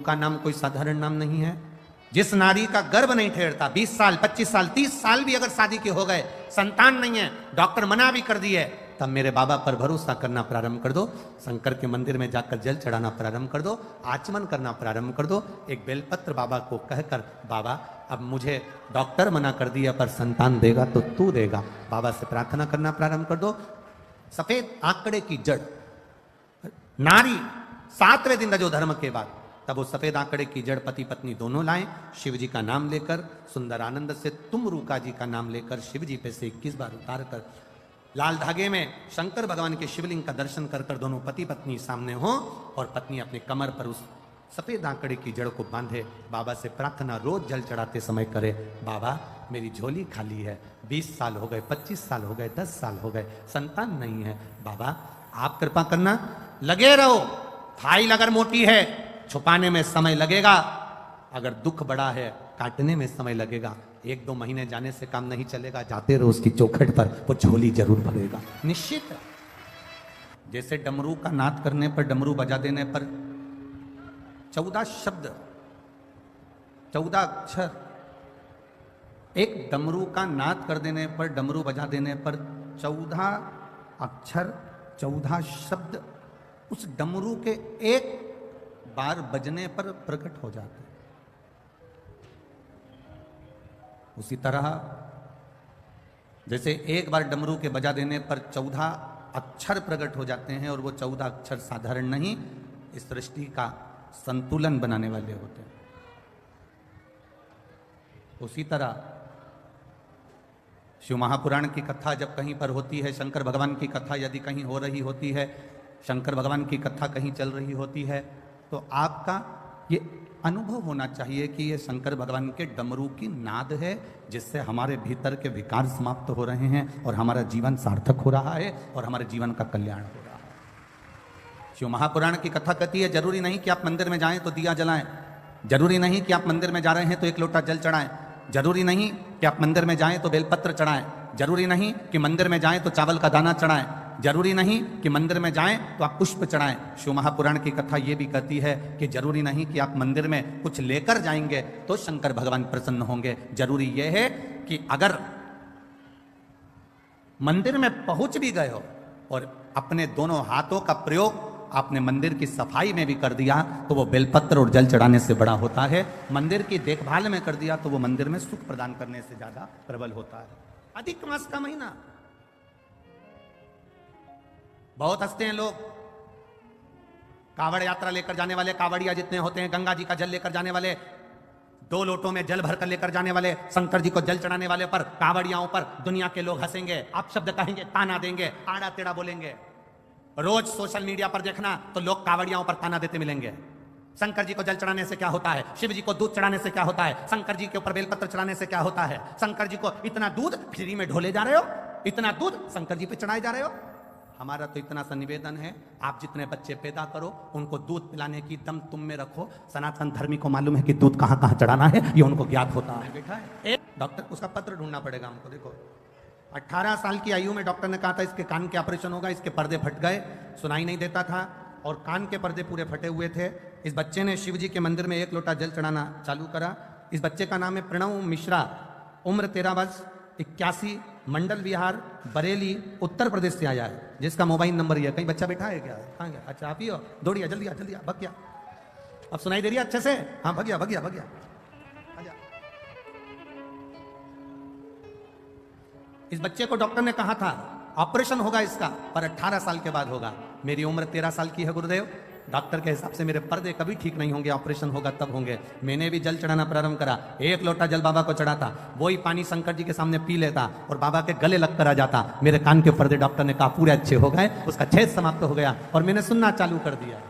का नाम कोई साधारण नाम नहीं है। जिस नारी का गर्भ नहीं ठहरता, 20 साल 25 साल 30 साल भी अगर शादी के हो गए, संतान नहीं है, डॉक्टर मना भी कर दिए, तब मेरे बाबा पर भरोसा करना प्रारंभ कर दो। शंकर के मंदिर में जाकर जल चढ़ाना प्रारंभ कर दो, आचमन करना प्रारंभ कर दो। एक बेलपत्र बाबा को कहकर, बाबा अब मुझे डॉक्टर मना कर दिया पर संतान देगा तो तू देगा, बाबा से प्रार्थना करना प्रारंभ कर दो। सफेद आंकड़े की जड़ नारी 7वें दिन रजो धर्म के बाद, तब वो सफेद आंकड़े की जड़ पति पत्नी दोनों लाएं, शिव जी का नाम लेकर, सुंदर आनंद से तुमरूका जी का नाम लेकर शिव जी पे से 21 बार उतार कर लाल धागे में शंकर भगवान के शिवलिंग का दर्शन कर कर दोनों पति पत्नी सामने हो और पत्नी अपने कमर पर उस सफेद आंकड़े की जड़ को बांधे। बाबा से प्रार्थना रोज जल चढ़ाते समय करे, बाबा मेरी झोली खाली है, 20 साल हो गए, 25 साल हो गए, 10 साल हो गए, संतान नहीं है, बाबा आप कृपा करना। लगे रहो, फाइल अगर मोटी है छुपाने में समय लगेगा, अगर दुख बड़ा है काटने में समय लगेगा, 1-2 महीने जाने से काम नहीं चलेगा, जाते रहो उसकी चौखट पर, वो झोली जरूर भरेगा निश्चित। जैसे डमरू का नाद करने पर, डमरू बजा देने पर 14 शब्द 14 अक्षर, एक डमरू का नाद कर देने पर, डमरू बजा देने पर 14 अक्षर 14 शब्द उस डमरू के एक बार बजने पर प्रकट हो जाते हैं। उसी तरह जैसे एक बार डमरू के बजा देने पर 14 अक्षर प्रकट हो जाते हैं, और वो 14 अक्षर साधारण नहीं, इस सृष्टि का संतुलन बनाने वाले होते हैं। उसी तरह शिव महापुराण की कथा जब कहीं पर होती है, शंकर भगवान की कथा यदि कहीं हो रही होती है, शंकर भगवान की कथा कहीं चल रही होती है, तो आपका ये अनुभव होना चाहिए कि ये शंकर भगवान के डमरू की नाद है, जिससे हमारे भीतर के विकार समाप्त हो रहे हैं और हमारा जीवन सार्थक हो रहा है और हमारे जीवन का कल्याण हो रहा है। शिव महापुराण की कथा कहती है, जरूरी नहीं कि आप मंदिर में जाएं तो दिया जलाएं, जरूरी नहीं कि आप मंदिर में जा रहे हैं तो 1 लोटा जल चढ़ाएं, जरूरी नहीं कि आप मंदिर में जाएं तो बेलपत्र चढ़ाएं, जरूरी नहीं कि मंदिर में जाएं तो चावल का दाना चढ़ाएं, जरूरी नहीं कि मंदिर में जाएं तो आप पुष्प चढ़ाएं। शिव महापुराण की कथा यह भी कहती है कि जरूरी नहीं कि आप मंदिर में कुछ लेकर जाएंगे तो शंकर भगवान प्रसन्न होंगे, जरूरी यह है कि अगर मंदिर में पहुंच भी गए हो और अपने दोनों हाथों का प्रयोग आपने मंदिर की सफाई में भी कर दिया तो वो बेलपत्र और जल चढ़ाने से बड़ा होता है, मंदिर की देखभाल में कर दिया तो वो मंदिर में सुख प्रदान करने से ज्यादा प्रबल होता है। अधिक मास का महीना, बहुत हंसते हैं लोग, कावड़ यात्रा लेकर जाने वाले कावड़िया जितने होते हैं, गंगा जी का जल लेकर जाने वाले, 2 लोटों में जल भरकर लेकर जाने वाले, शंकर जी को जल चढ़ाने वाले पर, कावड़ियाओं पर दुनिया के लोग हंसेंगे, आप शब्द कहेंगे, ताना देंगे, आड़ा टेढ़ा बोलेंगे। रोज सोशल मीडिया पर देखना तो लोग कावड़ियाओं पर ताना देते मिलेंगे। शंकर जी को जल चढ़ाने से क्या होता है, शिव जी को दूध चढ़ाने से क्या होता है, शंकर जी के ऊपर बेलपत्र चढ़ाने से क्या होता है, शंकर जी को इतना दूध फ्री में ढोले जा रहे हो, इतना दूध शंकर जी पे चढ़ाए जा रहे हो। हमारा तो इतना सा निवेदन है, आप जितने बच्चे पैदा करो उनको दूध पिलाने की दम तुम में रखो। सनातन धर्मी को मालूम है कि दूध कहां कहां चढ़ाना है, ये उनको ज्ञात होता है। बेटा है एक डॉक्टर, उसका पत्र ढूंढना पड़ेगा हमको। देखो 18 साल की आयु में डॉक्टर ने कहा था इसके कान के ऑपरेशन होगा, इसके पर्दे फट गए, सुनाई नहीं देता था और कान के पर्दे पूरे फटे हुए थे। इस बच्चे ने शिव जी के मंदिर में 1 लोटा जल चढ़ाना चालू करा। इस बच्चे का नाम है प्रणव मिश्रा, उम्र 13 वर्ष, 81, मंडल विहार, बरेली, उत्तर प्रदेश से आया है, जिसका मोबाइल नंबर ये है। कहीं बच्चा बैठा है क्या? कहाँ गया? अच्छा आप ही हो, दौड़िया जल्दी आ, जल्दी आ, भग गया। अब सुनाई दे रही है अच्छे से? हाँ भग गया भग गया भग गया। इस बच्चे को डॉक्टर ने कहा था ऑपरेशन होगा इसका, पर 18 साल के बाद होगा। मेरी उम्र 13 साल की है गुरुदेव, डॉक्टर के हिसाब से मेरे पर्दे कभी ठीक नहीं होंगे, ऑपरेशन होगा तब होंगे। मैंने भी जल चढ़ाना प्रारंभ करा, 1 लोटा जल बाबा को चढ़ाता, वही पानी शंकर जी के सामने पी लेता और बाबा के गले लग कर आ जाता। मेरे कान के पर्दे डॉक्टर ने कहा पूरे अच्छे हो गए, उसका छेद समाप्त हो गया और मैंने सुनना चालू कर दिया।